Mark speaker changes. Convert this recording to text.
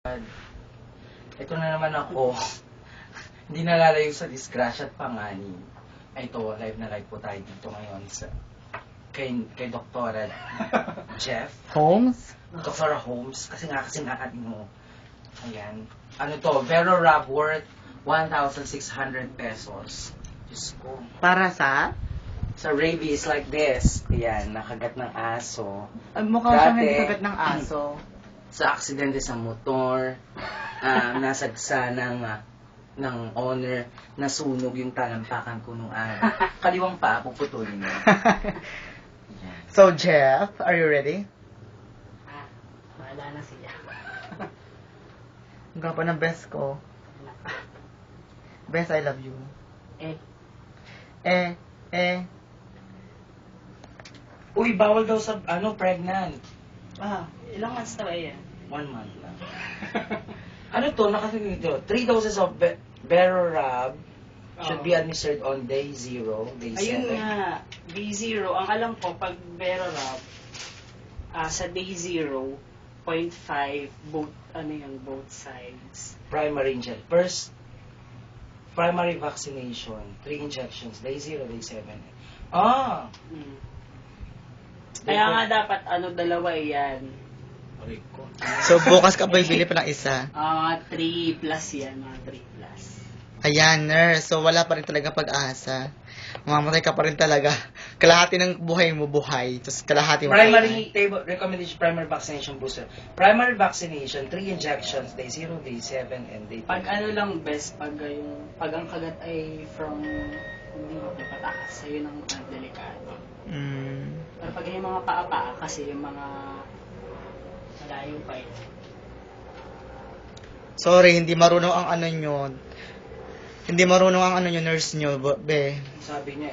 Speaker 1: Ito na naman ako. Hindi nalalayo sa disgrasya at panganib. Ito, live na live po tayo dito ngayon sa kay Dr. Jeff
Speaker 2: Holmes?
Speaker 1: Dr. Holmes, kasi nga mo. Ayan. Ano to, Vero Rub worth 1,600 pesos. Diyos ko.
Speaker 2: Para sa?
Speaker 1: Sa rabies like this. Ayan, nakagat ng aso.
Speaker 2: Mukhang siyang hindi kagat ng aso.
Speaker 1: Sa aksidente sa motor, nasagsa ng owner, nasunog yung talampakan ko nung araw. Kaliwang pa, puputulin mo. Ayan.
Speaker 2: So, Jeff, are you ready?
Speaker 3: Wala na siya.
Speaker 2: Ang gapa ng best ko. Best, I love you.
Speaker 1: Uy, bawal daw sa, pregnant.
Speaker 3: Ilang months na ba yan?
Speaker 1: 1 month lang. Ano to, nakatingin dito, 3 doses of Vero Rub should be administered on day 0, day 7.
Speaker 3: Ayun nga, day 0. Ang alam ko, pag Verorab, sa day 0, 0.5, both sides.
Speaker 1: Primary injection. First, primary vaccination, 3 injections, day 0, day 7.
Speaker 3: Hmm. Kaya nga dapat, dalawa yan.
Speaker 1: Aray ko.
Speaker 2: So, bukas ka ba bibili pa ng isa?
Speaker 3: 3 plus yan, mga 3 plus.
Speaker 2: Ayan, nurse. So, wala pa rin talaga pag-asa. Mamamatay ka pa rin talaga. Kalahati ng buhay mo, buhay. Tapos kalahati mo.
Speaker 1: Primary table recommendation, primary vaccination booster. Primary vaccination, 3 injections, day 0, day 7, and day 10.
Speaker 3: Pag lang best, pag ang kagat ay from hindi mapapatakas, yun ang delikado. Pero pag yung mga paa-paa, kasi yung mga malayo pa yun.
Speaker 2: Sorry, hindi marunong ang nyo. Hindi marunong ang nyo, nurse nyo, be.
Speaker 1: Sabi niya